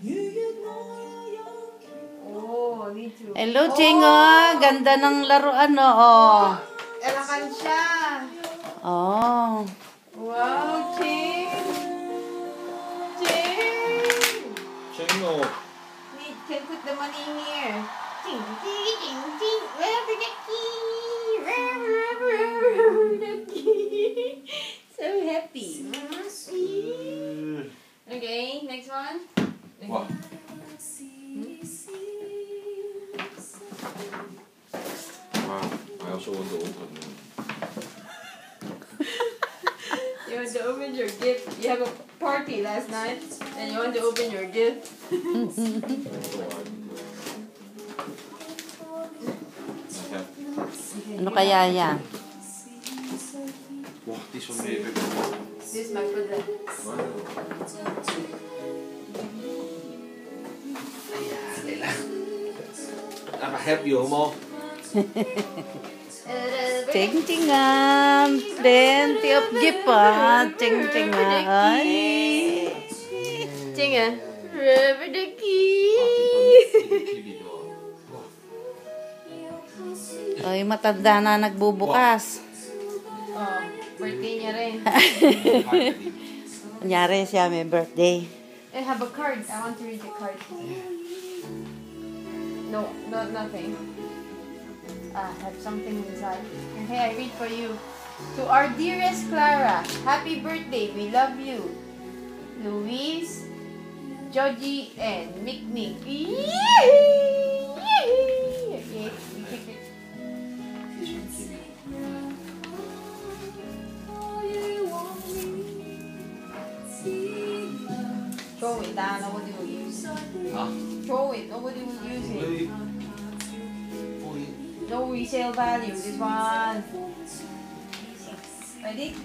Oh, need to. Hello, Chingo. Ganda ng laruan, oh. Elakan siya. Oh. Wow, Ching. Ching. Chingo. Can put the money here. Ching, ching, ching, ching. Wherever the key. Wherever the key. So happy. Okay, next one. Wow. I also want to open. You want to open your gift. You have a party last night, and you want to open your gift. Ano kaya yan? Wow, this one maybe. This is my brother. I'm help you, Homo. Ching-chingan. Plenty of gift, ah. Ching-chingan. Ay. Chinga. Wherever the key. Ay, matanda na nagbubukas. Oh, birthday niya rin. Kunyari siya may birthday. I have a card. I want to read the card. No, nothing. I have something inside. Okay, I read for you. To our dearest Clara, happy birthday. We love you. Louise, Georgie, and Mick. Okay, we pick it. Throw it down. Nobody will use it. Huh? Throw it. Nobody will use it. No resale value. This one. Ready?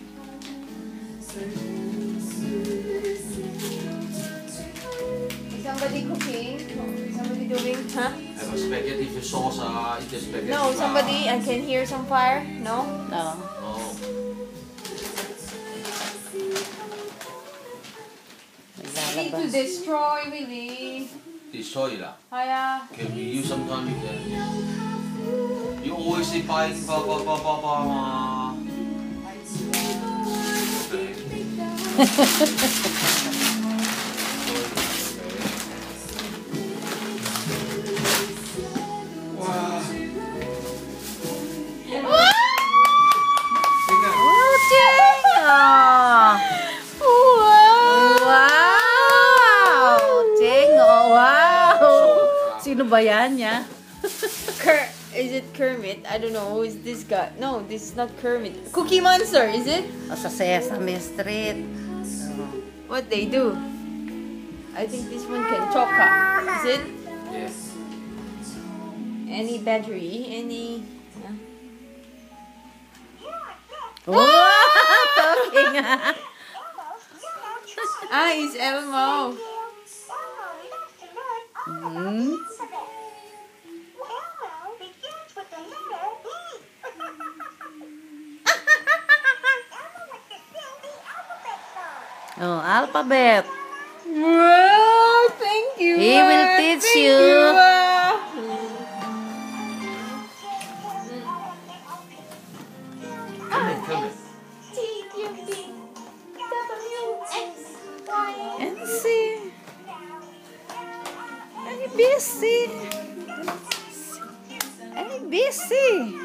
Is somebody cooking? Is somebody doing? Huh? Have a spaghetti with sauce. Eat the spaghetti. No, somebody. I can hear some fire. No. No. Oh. Need to destroy, Willie. Destroy lah. Hiya. Can we use sometime you can. You always say bye, ma. Wow. Oh, Ching! Oh. Wow! Ching! Oh, wow! Sino ba yan niya? Is it Kermit? I don't know. Who is this guy? No, this is not Kermit. Cookie Monster, is it? O, sa Sesame Street. What they do? I think this one can chop up. Is it? Yes. Any battery? Any? Wow! Talking! Ah, it's Elmo. Hmm? Oh, alphabet. Wow, thank you. He will teach Thank you. Come in, come in. T, Q, D, W, X, Y. And see. Ay, busy. Ay, busy.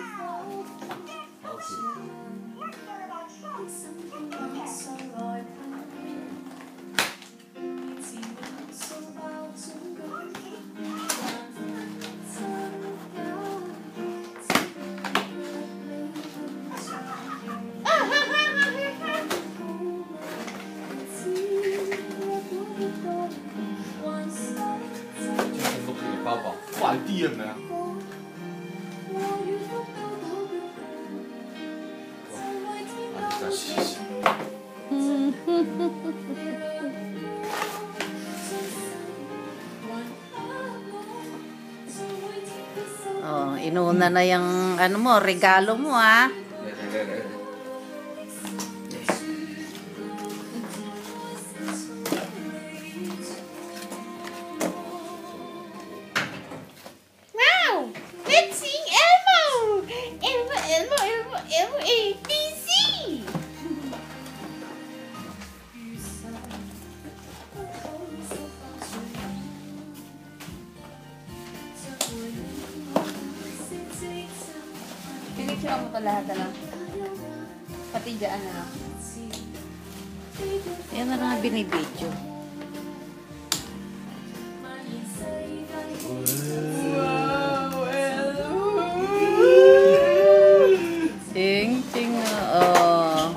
idea, man. Oh, inuna na yung ano mo, regalo mo ah. Pipicture mo to lahat, ano? Pati dyan, ano? Yan na lang binibidyo. Ting, ting, oh.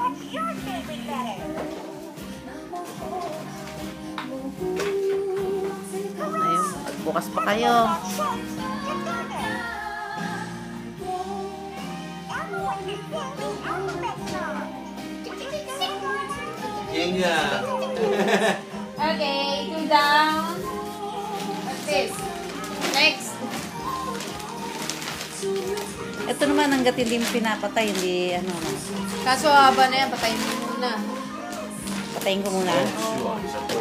Ayun, bukas pa kayo. Yan nga. Okay, 2 down. What's this? Next. Ito naman, hanggat hindi mo pinapatay, hindi, ano, Kaso haba na yan, patayin mo muna. patayin ko muna. Sure, isa po.